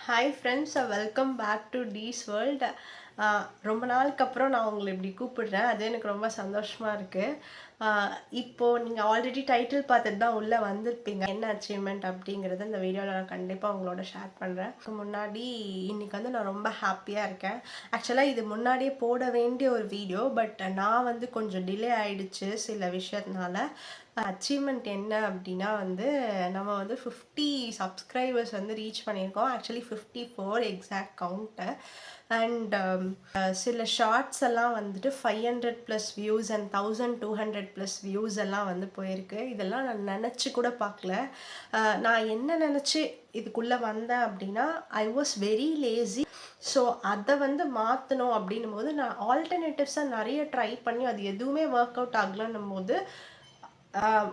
Hi friends, welcome back to Dee's world. ரொம்ப நாளுக்கு அப்புறம் நான் உங்களை இப்படி கூப்பிடுறேன். அது எனக்கு ரொம்ப சந்தோஷமாக இருக்குது. இப்போது நீங்கள் ஆல்ரெடி டைட்டில் பார்த்துட்டு தான் உள்ளே வந்திருப்பீங்க. என்ன அச்சீவ்மெண்ட் அப்படிங்கிறத இந்த வீடியோவில் நான் கண்டிப்பாக உங்களோட ஷேர் பண்ணுறேன். முன்னாடி இன்றைக்கி நான் ரொம்ப ஹாப்பியாக இருக்கேன். ஆக்சுவலாக இது முன்னாடியே போட வேண்டிய ஒரு வீடியோ, பட் நான் கொஞ்சம் டிலே ஆகிடுச்சு சில விஷயத்தினால. அச்சீவ்மெண்ட் என்ன அப்படின்னா நம்ம 50 சப்ஸ்கிரைபர்ஸ் ரீச் பண்ணியிருக்கோம். Actually 54 exact count. அண்ட் சில ஷார்ட்ஸ் எல்லாம் 500+ வியூஸ் அண்ட் 1200+ வியூஸ் எல்லாம் போயிருக்கு. இதெல்லாம் நான் நினச்சி கூட பார்க்கல. நான் என்ன நினச்சி இதுக்குள்ளே வந்தேன் அப்படின்னா, I was very lazy. So அதை மாற்றணும் அப்படின்னும் போது நான் ஆல்டர்னேட்டிவ்ஸாக நிறைய ட்ரை பண்ணி அது எதுவுமே ஒர்க் அவுட் ஆகலன்னும் போது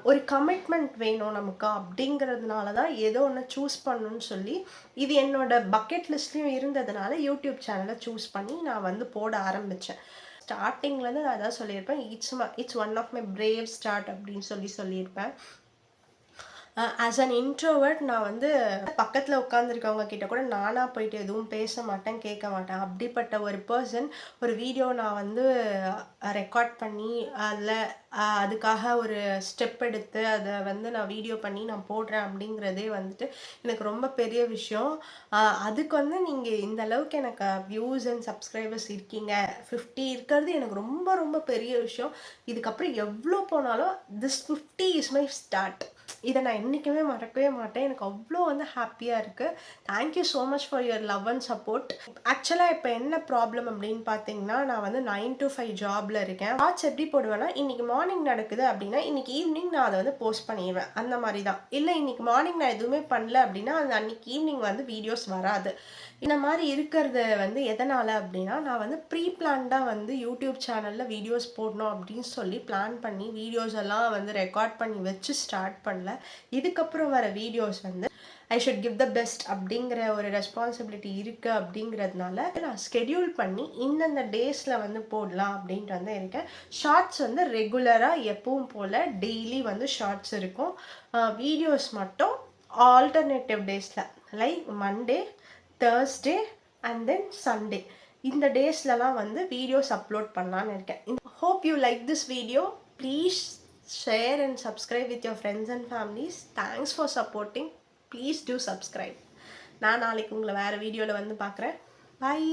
ஒரு கமிட்மெண்ட் வேணும் நமக்கு அப்படிங்கிறதுனால தான் ஏதோ ஒன்று சூஸ் பண்ணணும்னு சொல்லி இது என்னோட பக்கெட் லிஸ்ட்லேயும் இருந்ததுனால யூடியூப் சேனலை சூஸ் பண்ணி நான் போட ஆரம்பித்தேன். ஸ்டார்டிங்லேருந்து நான் அதான் சொல்லியிருப்பேன், it's one of my brave start அப்படின்னு சொல்லியிருப்பேன். ஆஸ் அன் இன்ட்ரோவர்ட் நான் பக்கத்தில் உட்காந்துருக்கவங்க கிட்ட கூட நானாக போயிட்டு எதுவும் பேச மாட்டேன், கேட்க மாட்டேன். அப்படிப்பட்ட ஒரு பர்சன் ஒரு வீடியோ நான் ரெக்கார்ட் பண்ணி அதில் அதுக்காக ஒரு ஸ்டெப் எடுத்து அதை நான் வீடியோ பண்ணி நான் போடுறேன் அப்படிங்கிறதே எனக்கு ரொம்ப பெரிய விஷயம். அதுக்கு நீங்கள் இந்த அளவுக்கு எனக்கு வியூஸ் அண்ட் சப்ஸ்கிரைபர்ஸ் இருக்கீங்க, 50 இருக்கிறது எனக்கு ரொம்ப ரொம்ப பெரிய விஷயம். இதுக்கப்புறம் எவ்வளோ போனாலும் திஸ் 50 இஸ் மை ஸ்டார்ட். இதை நான் என்றைக்குமே மறக்கவே மாட்டேன். எனக்கு அவ்வளோ ஹாப்பியாக இருக்குது. Thank you so much for your love and support. ஆக்சுவலாக இப்போ என்ன ப்ராப்ளம் அப்படின்னு பார்த்தீங்கன்னா, நான் 9 to 5 ஜாபில் இருக்கேன். வாட்ச் எப்படி போடுவேன்னா, இன்றைக்கி மார்னிங் நடக்குது அப்படின்னா இன்றைக்கி ஈவினிங் நான் அதை போஸ்ட் பண்ணிடுவேன். அந்த மாதிரி தான். இல்லை இன்றைக்கி மார்னிங் நான் எதுவுமே பண்ணல அப்படின்னா அது அன்றைக்கி ஈவினிங் வீடியோஸ் வராது. இந்த மாதிரி இருக்கிறது எதனால் அப்படின்னா, நான் ப்ரீ பிளான்டாக யூடியூப் சேனலில் வீடியோஸ் போடணும் அப்படின்னு சொல்லி பிளான் பண்ணி வீடியோஸ் எல்லாம் ரெக்கார்ட் பண்ணி வச்சு ஸ்டார்ட் பண்ணல. இதுக்கப்புறம் வர videos I should give the best அப்படிங்கிற ஒரு ரெஸ்பான்சிபிலிட்டி இருக்குது. அப்படிங்கிறதுனால நான் ஸ்கெடியூல் பண்ணி இந்தந்த டேஸில் போடலாம் அப்படின்ட்டு இருக்கேன். ஷார்ட்ஸ் ரெகுலராக எப்பவும் போல் டெய்லி ஷார்ட்ஸ் இருக்கும். வீடியோஸ் மட்டும் ஆல்டர்னேட்டிவ் டேஸில் like Monday, Thursday and then Sunday இந்த டேஸ்லலாம் வீடியோஸ் அப்லோட் பண்ணலான்னு இருக்கேன். Hope you like this video. Please share and subscribe with your friends and families. Thanks for supporting. Please do subscribe. நான் நாளைக்கு உங்களை வேறு வீடியோவில் பார்க்குறேன். Bye.